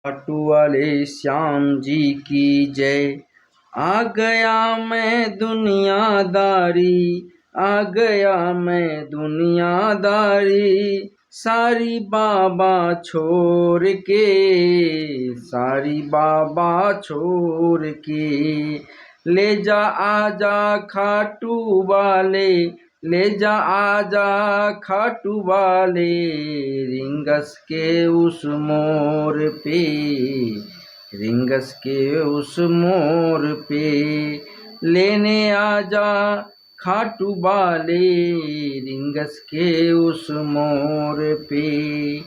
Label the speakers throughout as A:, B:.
A: खाटू वाले श्याम जी की जय। आ गया मैं दुनियादारी, आ गया मैं दुनियादारी, सारी बाबा छोड़ के, सारी बाबा छोड़ के। ले जा आजा खाटू वाले, ले जा आजा खाटू वाले, रिंगस के उस मोर पे, रिंगस के उस मोर पे। लेने आजा खाटू वाले, रिंगस के उस मोर पे।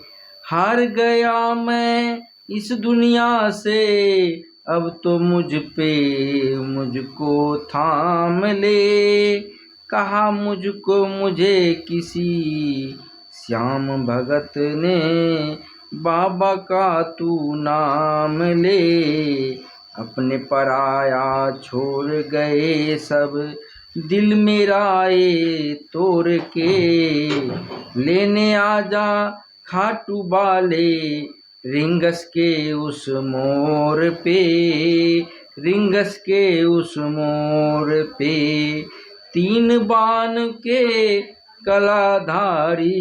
A: हार गया मैं इस दुनिया से, अब तो मुझ पे मुझको थाम ले। कहा मुझको मुझे किसी श्याम भगत ने, बाबा का तू नाम ले। अपने पराया छोड़ गए सब, दिल मेरा ये तोड़ के। लेने आजा खाटू वाले, रिंगस के उस मोर पे, रिंगस के उस मोर पे। तीन बाण के कलाधारी,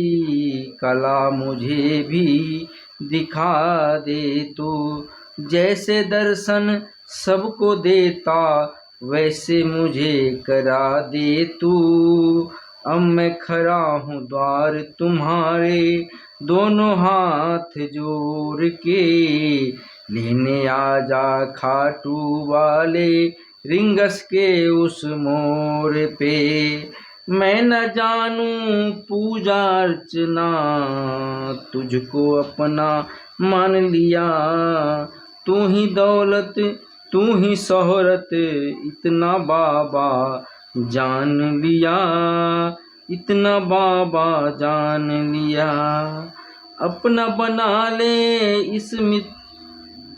A: कला मुझे भी दिखा दे तू। जैसे दर्शन सबको देता, वैसे मुझे करा दे तू। अब मैं खड़ा हूँ द्वार तुम्हारे, दोनों हाथ जोड़ के। लेने आजा खाटू वाले, रिंगस के उस मोर पे। मैं न जानूं पूजा अर्चना, तुझको अपना मान लिया। तू ही दौलत तू ही शोहरत, इतना बाबा जान लिया, इतना बाबा जान लिया। अपना बना ले इस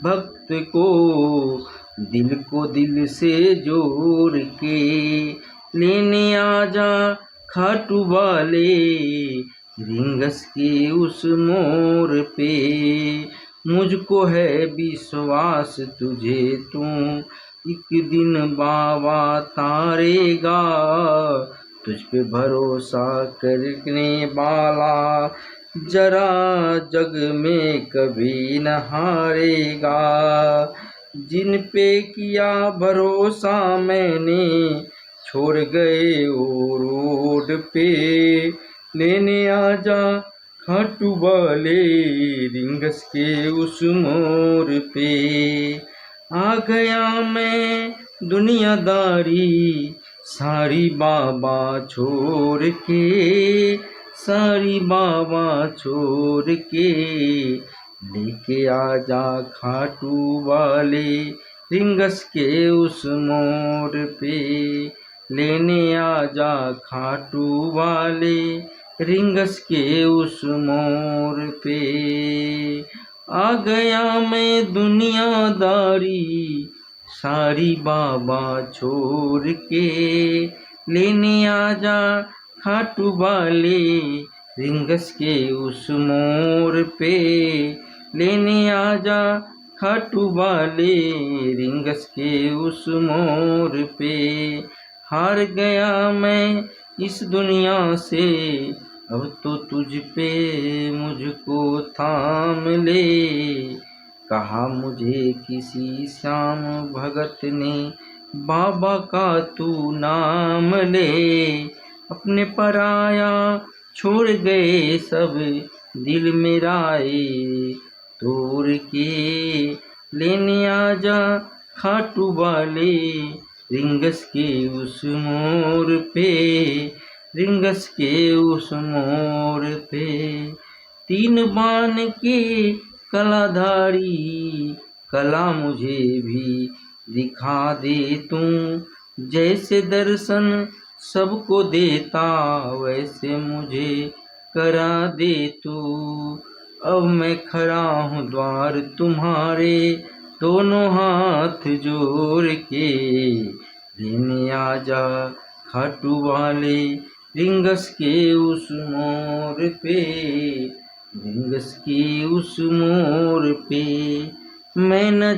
A: भक्त को दिल से जोड़ के। लेने आजा खाटू वाले, रिंगस के उस मोर पे। मुझको है विश्वास तुझे तू एक दिन बाबा तारेगा। तुझ पे भरोसा करने वाला जरा जग में कभी न हारेगा। जिन पे किया भरोसा मैंने, छोड़ गए वो रोड पे। लेने आजा खाटू वाले, रिंगस के उस मोर पे। आ गया मैं दुनियादारी, सारी बाबा छोड़ के, सारी बाबा छोड़ के। लेके आजा खाटू वाले, रिंगस के उस मोर पे। लेने आजा खाटू वाले, रिंगस के उस मोर पे। आ गया मैं दुनियादारी, सारी बाबा छोड़ के। लेने आजा खाटू वाले, रिंगस के उस मोर पे। लेने आजा खाटू वाले, रिंगस के उस मोर पे। हार गया मैं इस दुनिया से, अब तो तुझ पे मुझको थाम ले। कहा मुझे किसी श्याम भगत ने, बाबा का तू नाम ले। अपने पराया छोड़ गए सब, दिल मेरा ये तोड़ के। लेने आजा खाटू वाले, रिंगस के उस मोर पे, रिंगस के उस मोर पे। तीन बाण के कलाधारी, कला मुझे भी दिखा दे तू। जैसे दर्शन सबको देता, वैसे मुझे करा दे तू। अब मैं खड़ा हूँ द्वार तुम्हारे, दोनों हाथ जोड़ के। लेने आजा खाटू वाले, रिंगस के उस मोर पे, रिंगस के उस मोर पे। मैं न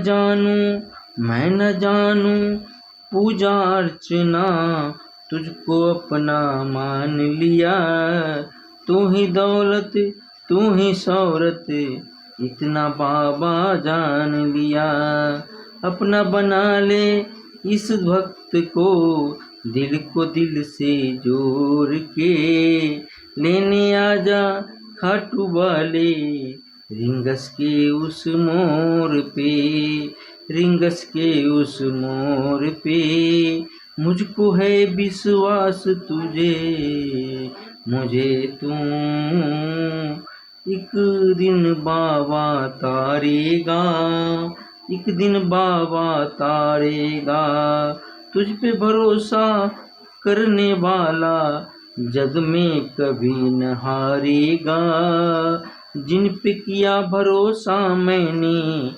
A: जानूं पूजा अर्चना, तुझको अपना मान लिया। तू ही दौलत तू ही शौहरत, इतना बाबा जान लिया। अपना बना ले इस भक्त को दिल से जोड़ के, लेने आजा खाटू वाले रिंगस के उस मोड़ पे, रिंगस के उस मोड़ पे। मुझको है विश्वास तुझे, मुझे तू एक दिन बाबा तारेगा, एक दिन बाबा तारेगा। तुझ पे भरोसा करने वाला जग में कभी न हारेगा। जिन पे किया भरोसा मैंने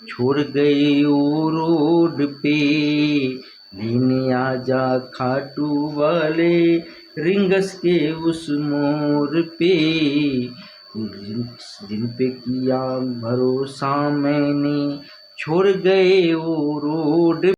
A: छोड़ गए वो रोड पे, लेने आजा खाटू वाले रिंगस के उस मोड़ पे। जिन पे किया भरोसा मैंने छोड़ गए वो रोड